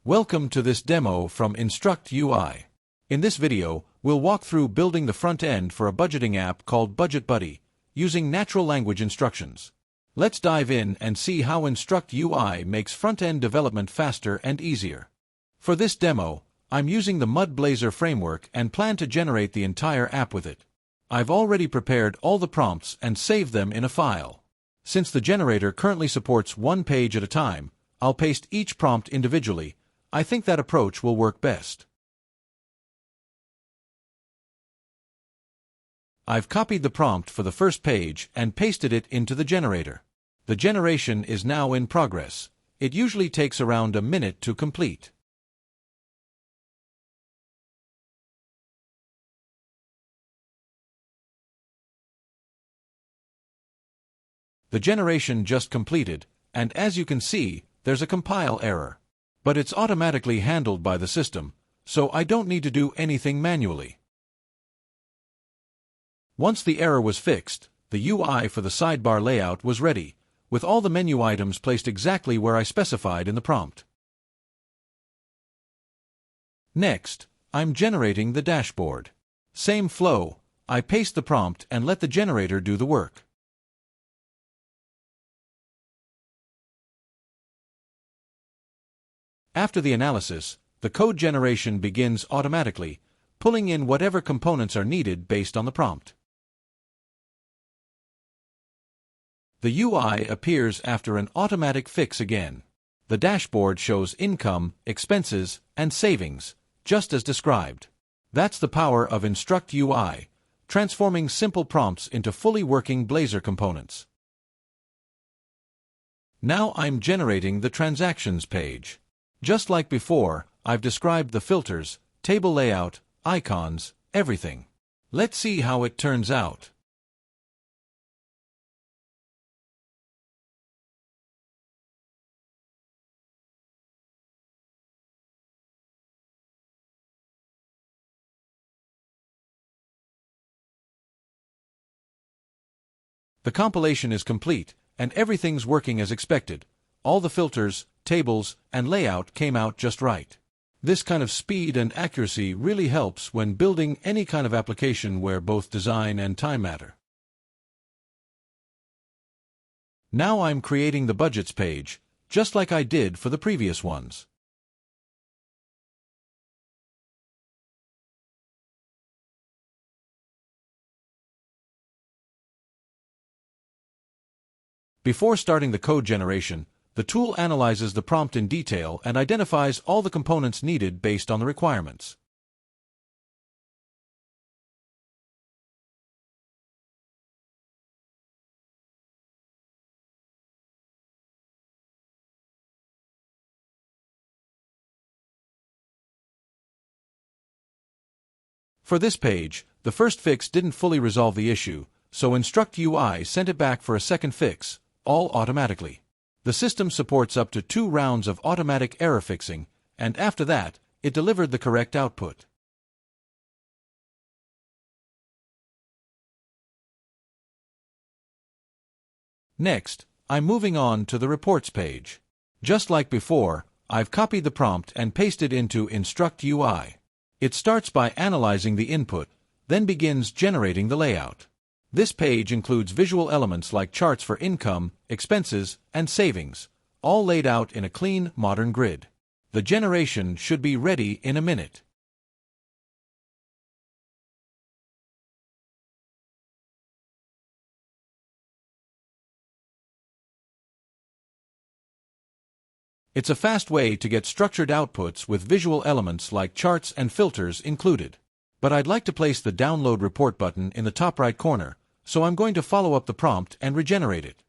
Welcome to this demo from InstructUI. In this video, we'll walk through building the front end for a budgeting app called BudgetBuddy, using natural language instructions. Let's dive in and see how InstructUI makes front-end development faster and easier. For this demo, I'm using the MudBlazor framework and plan to generate the entire app with it. I've already prepared all the prompts and saved them in a file. Since the generator currently supports one page at a time, I'll paste each prompt individually. I think that approach will work best. I've copied the prompt for the first page and pasted it into the generator. The generation is now in progress. It usually takes around a minute to complete. The generation just completed, and as you can see, there's a compile error. But it's automatically handled by the system, so I don't need to do anything manually. Once the error was fixed, the UI for the sidebar layout was ready, with all the menu items placed exactly where I specified in the prompt. Next, I'm generating the dashboard. Same flow, I paste the prompt and let the generator do the work. After the analysis, the code generation begins automatically, pulling in whatever components are needed based on the prompt. The UI appears after an automatic fix again. The dashboard shows income, expenses, and savings, just as described. That's the power of InstructUI, transforming simple prompts into fully working Blazor components. Now I'm generating the transactions page. Just like before, I've described the filters, table layout, icons, everything. Let's see how it turns out. The compilation is complete, and everything's working as expected. All the filters, tables, and layout came out just right. This kind of speed and accuracy really helps when building any kind of application where both design and time matter. Now I'm creating the budgets page, just like I did for the previous ones. Before starting the code generation, the tool analyzes the prompt in detail and identifies all the components needed based on the requirements. For this page, the first fix didn't fully resolve the issue, so InstructUI sent it back for a second fix, all automatically. The system supports up to 2 rounds of automatic error fixing, and after that, it delivered the correct output. Next, I'm moving on to the reports page. Just like before, I've copied the prompt and pasted into InstructUI. It starts by analyzing the input, then begins generating the layout. This page includes visual elements like charts for income, expenses, and savings, all laid out in a clean, modern grid. The generation should be ready in a minute. It's a fast way to get structured outputs with visual elements like charts and filters included. But I'd like to place the Download Report button in the top right corner, so I'm going to follow up the prompt and regenerate it.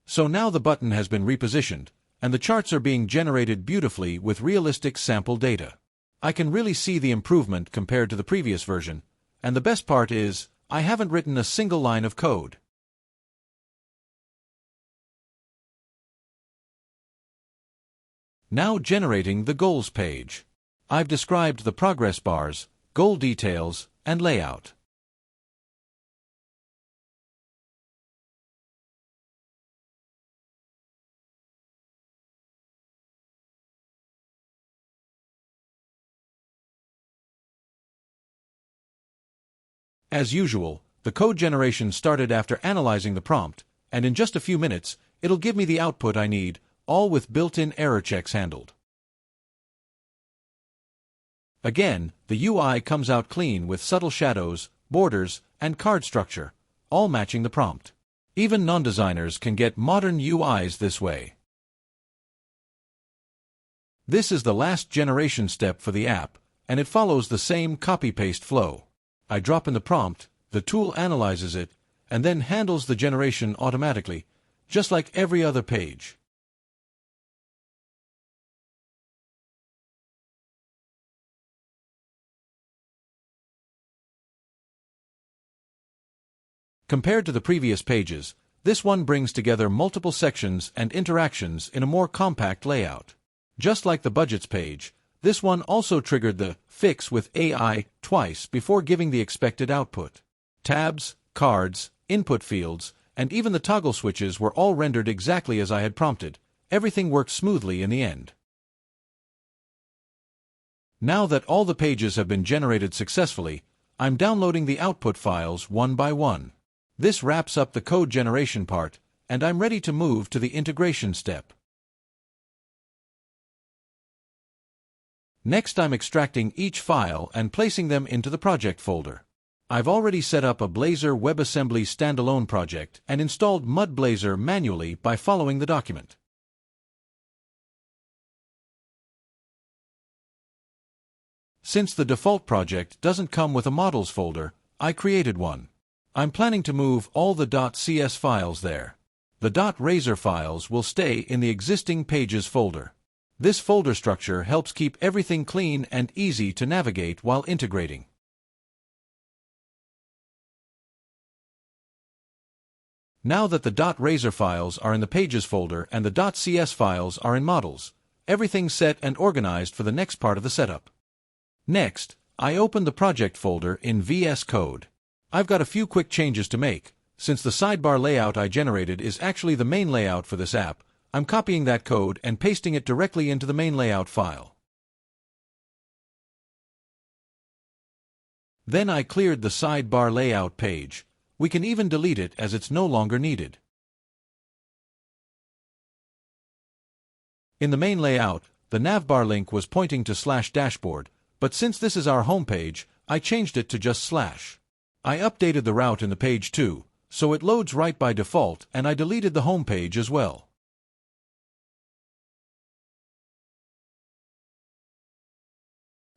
So now the button has been repositioned, and the charts are being generated beautifully with realistic sample data. I can really see the improvement compared to the previous version, and the best part is, I haven't written a single line of code. Now generating the goals page. I've described the progress bars, goal details, and layout. As usual, the code generation started after analyzing the prompt, and in just a few minutes, it'll give me the output I need, all with built-in error checks handled. Again, the UI comes out clean with subtle shadows, borders, and card structure, all matching the prompt. Even non-designers can get modern UIs this way. This is the last generation step for the app, and it follows the same copy-paste flow. I drop in the prompt, the tool analyzes it, and then handles the generation automatically, just like every other page. Compared to the previous pages, this one brings together multiple sections and interactions in a more compact layout. Just like the budgets page, this one also triggered the fix with AI twice before giving the expected output. Tabs, cards, input fields, and even the toggle switches were all rendered exactly as I had prompted. Everything worked smoothly in the end. Now that all the pages have been generated successfully, I'm downloading the output files one by one. This wraps up the code generation part, and I'm ready to move to the integration step. Next, I'm extracting each file and placing them into the project folder. I've already set up a Blazor WebAssembly standalone project and installed MudBlazor manually by following the document. Since the default project doesn't come with a models folder, I created one. I'm planning to move all the .cs files there. The .razor files will stay in the existing pages folder. This folder structure helps keep everything clean and easy to navigate while integrating. Now that the .razor files are in the pages folder and the .cs files are in models, everything's set and organized for the next part of the setup. Next, I open the project folder in VS Code. I've got a few quick changes to make. Since the sidebar layout I generated is actually the main layout for this app, I'm copying that code and pasting it directly into the main layout file. Then I cleared the sidebar layout page. We can even delete it as it's no longer needed. In the main layout, the navbar link was pointing to /dashboard, but since this is our home page, I changed it to just /. I updated the route in the page too, so it loads right by default, and I deleted the home page as well.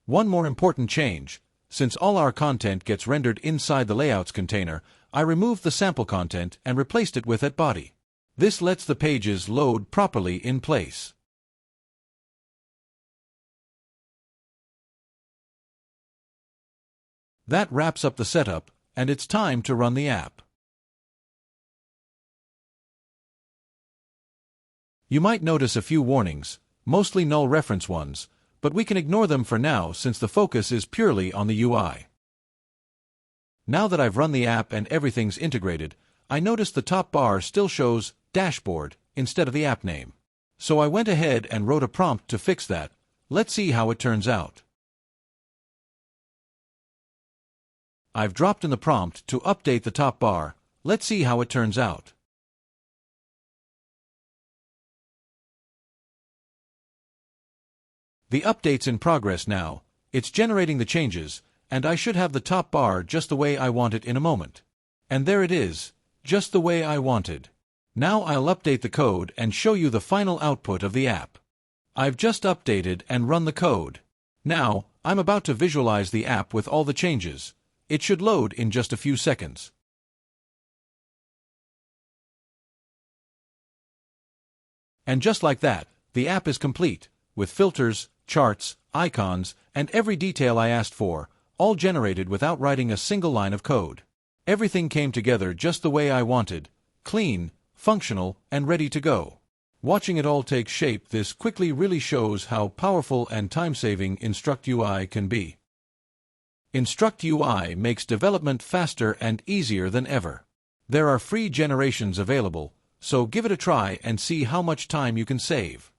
One more important change. Since all our content gets rendered inside the layouts container, I removed the sample content and replaced it with @body. This lets the pages load properly in place. That wraps up the setup, and it's time to run the app. You might notice a few warnings, mostly null reference ones, but we can ignore them for now since the focus is purely on the UI. Now that I've run the app and everything's integrated, I notice the top bar still shows dashboard instead of the app name. So I went ahead and wrote a prompt to fix that. Let's see how it turns out. I've dropped in the prompt to update the top bar. Let's see how it turns out. The update's in progress now. It's generating the changes, and I should have the top bar just the way I want it in a moment. And there it is, just the way I wanted. Now I'll update the code and show you the final output of the app. I've just updated and run the code. Now, I'm about to visualize the app with all the changes. It should load in just a few seconds. And just like that, the app is complete, with filters, charts, icons, and every detail I asked for, all generated without writing a single line of code. Everything came together just the way I wanted, clean, functional, and ready to go. Watching it all take shape, this quickly really shows how powerful and time-saving InstructUI can be. InstructUI makes development faster and easier than ever. There are free generations available, so give it a try and see how much time you can save.